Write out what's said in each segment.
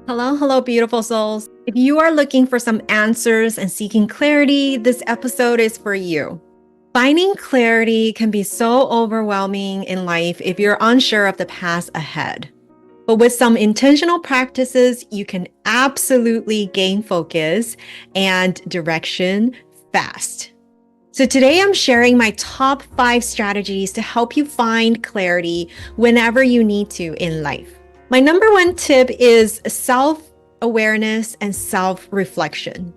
Hello, hello, beautiful souls. If you are looking for some answers and seeking clarity, this episode is for you. Finding clarity can be so overwhelming in life if you're unsure of the path ahead. But with some intentional practices, you can absolutely gain focus and direction fast. So today I'm sharing my top 5 strategies to help you find clarity whenever you need to in life. My number 1 tip is self-awareness and self-reflection.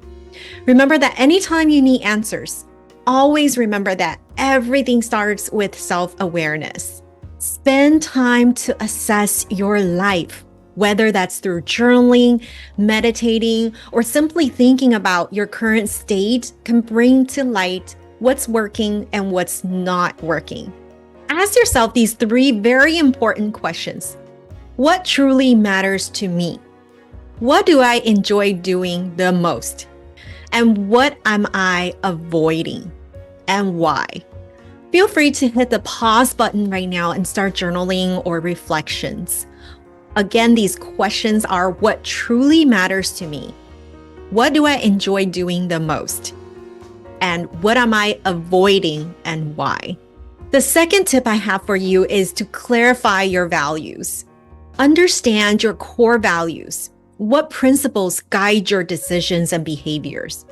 Remember that anytime you need answers, always remember that everything starts with self-awareness. Spend time to assess your life, whether that's through journaling, meditating, or simply thinking about your current state can bring to light what's working and what's not working. Ask yourself these 3 very important questions. What truly matters to me? What do I enjoy doing the most? And what am I avoiding? And why? Feel free to hit the pause button right now and start journaling or reflections. Again, these questions are what truly matters to me? What do I enjoy doing the most? And what am I avoiding and why? The second tip I have for you is to clarify your values. Understand your core values. What principles guide your decisions and behaviors?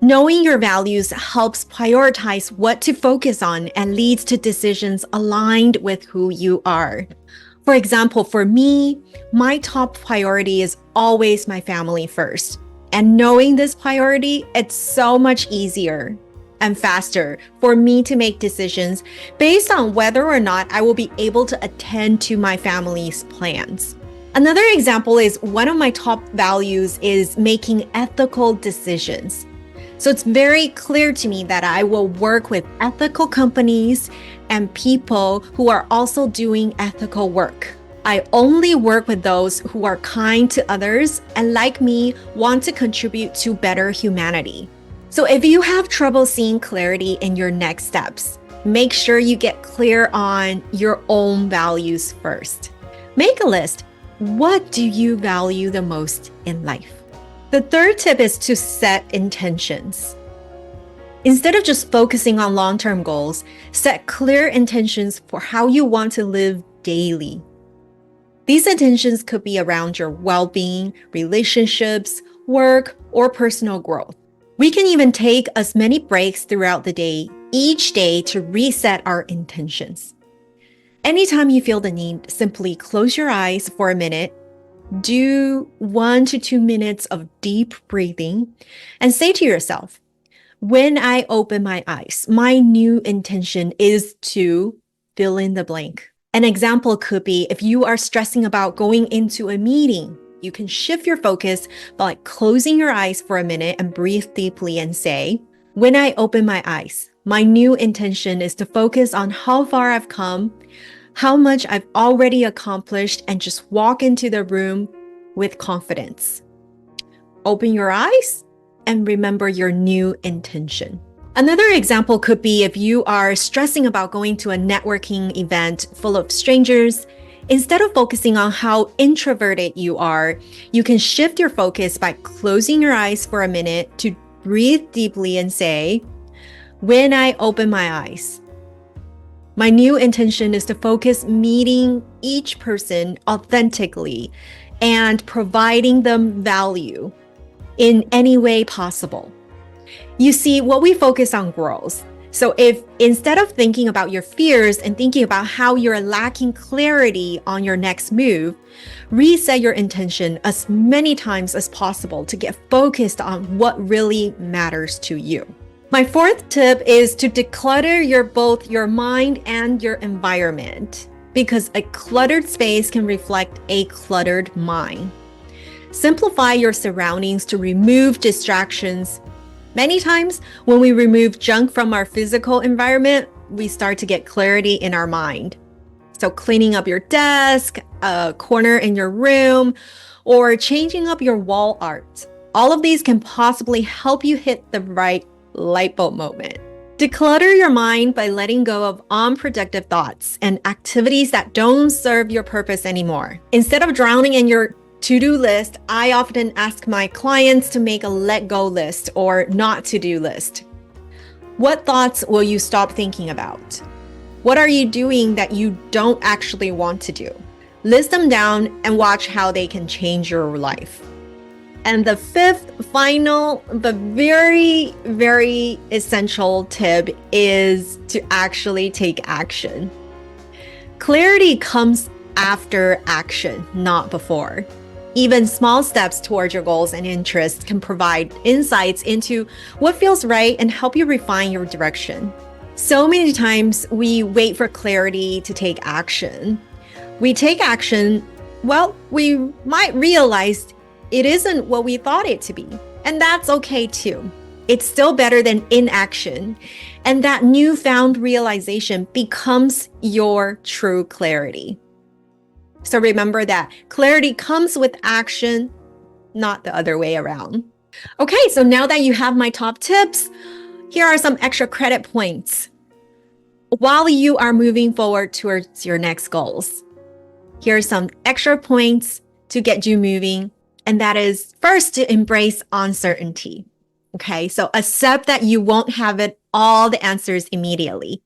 Knowing your values helps prioritize what to focus on and leads to decisions aligned with who you are. For example, for me, my top priority is always my family first. And knowing this priority, it's so much easier and faster for me to make decisions based on whether or not I will be able to attend to my family's plans. Another example is one of my top values is making ethical decisions. So it's very clear to me that I will work with ethical companies and people who are also doing ethical work. I only work with those who are kind to others and, like me, want to contribute to better humanity. So if you have trouble seeing clarity in your next steps, make sure you get clear on your own values first. Make a list. What do you value the most in life? The third tip is to set intentions. Instead of just focusing on long-term goals, set clear intentions for how you want to live daily. These intentions could be around your well-being, relationships, work, or personal growth. We can even take as many breaks throughout the day, each day, to reset our intentions. Anytime you feel the need, simply close your eyes for a minute, do 1 to 2 minutes of deep breathing, and say to yourself, when I open my eyes, my new intention is to fill in the blank. An example could be if you are stressing about going into a meeting, you can shift your focus by closing your eyes for a minute and breathe deeply and say, when I open my eyes, my new intention is to focus on how far I've come, how much I've already accomplished, and just walk into the room with confidence. Open your eyes and remember your new intention. Another example could be if you are stressing about going to a networking event full of strangers. Instead of focusing on how introverted you are, you can shift your focus by closing your eyes for a minute to breathe deeply and say, when I open my eyes, my new intention is to focus meeting each person authentically and providing them value in any way possible. You see, what we focus on grows. So if instead of thinking about your fears and thinking about how you're lacking clarity on your next move, reset your intention as many times as possible to get focused on what really matters to you. My fourth tip is to declutter both your mind and your environment, because a cluttered space can reflect a cluttered mind. Simplify your surroundings to remove distractions. Many times, when we remove junk from our physical environment, we start to get clarity in our mind. So cleaning up your desk, a corner in your room, or changing up your wall art. All of these can possibly help you hit the right light bulb moment. Declutter your mind by letting go of unproductive thoughts and activities that don't serve your purpose anymore. Instead of drowning in your to-do list, I often ask my clients to make a let go list or not to-do list. What thoughts will you stop thinking about? What are you doing that you don't actually want to do? List them down and watch how they can change your life. And the fifth, final, but very, very essential tip is to actually take action. Clarity comes after action, not before. Even small steps towards your goals and interests can provide insights into what feels right and help you refine your direction. So many times we wait for clarity to take action. We take action, well, we might realize it isn't what we thought it to be. And that's okay too. It's still better than inaction. And that newfound realization becomes your true clarity. So remember that clarity comes with action, not the other way around. Okay, so now that you have my top tips, here are some extra credit points while you are moving forward towards your next goals. Here are some extra points to get you moving. And that is first, to embrace uncertainty. Okay, so accept that you won't have all the answers immediately.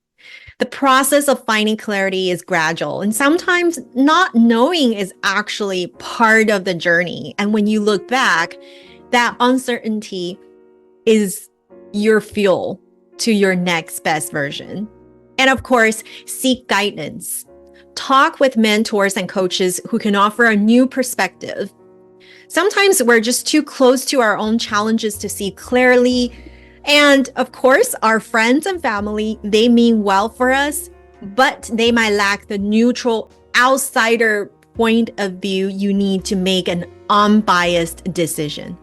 The process of finding clarity is gradual, and sometimes not knowing is actually part of the journey. And when you look back, that uncertainty is your fuel to your next best version. And of course, seek guidance. Talk with mentors and coaches who can offer a new perspective. Sometimes we're just too close to our own challenges to see clearly. And of course, our friends and family, they mean well for us, but they might lack the neutral outsider point of view you need to make an unbiased decision.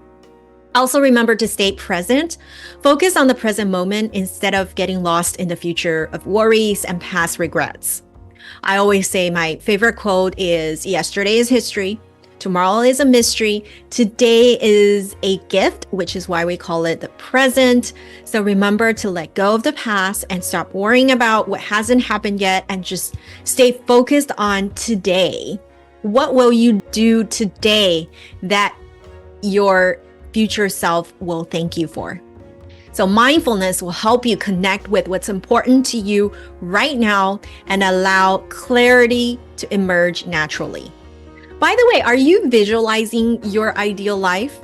Also, remember to stay present. Focus on the present moment instead of getting lost in the future of worries and past regrets. I always say my favorite quote is, yesterday is history. Tomorrow is a mystery. Today is a gift, which is why we call it the present. So remember to let go of the past and stop worrying about what hasn't happened yet and just stay focused on today. What will you do today that your future self will thank you for? So mindfulness will help you connect with what's important to you right now and allow clarity to emerge naturally. By the way, are you visualizing your ideal life?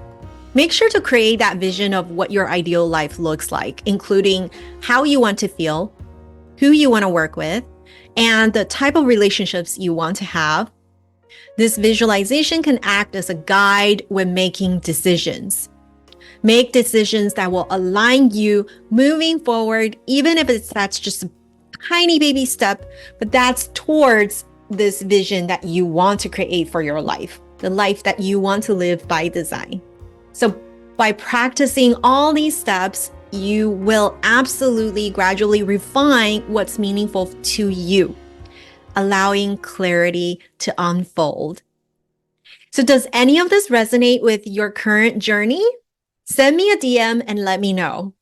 Make sure to create that vision of what your ideal life looks like, including how you want to feel, who you want to work with, and the type of relationships you want to have. This visualization can act as a guide when making decisions. Make decisions that will align you moving forward, even if that's just a tiny baby step, but that's towards this vision that you want to create for your life, the life that you want to live by design. So by practicing all these steps, you will absolutely gradually refine what's meaningful to you, allowing clarity to unfold. So does any of this resonate with your current journey? Send me a DM and let me know.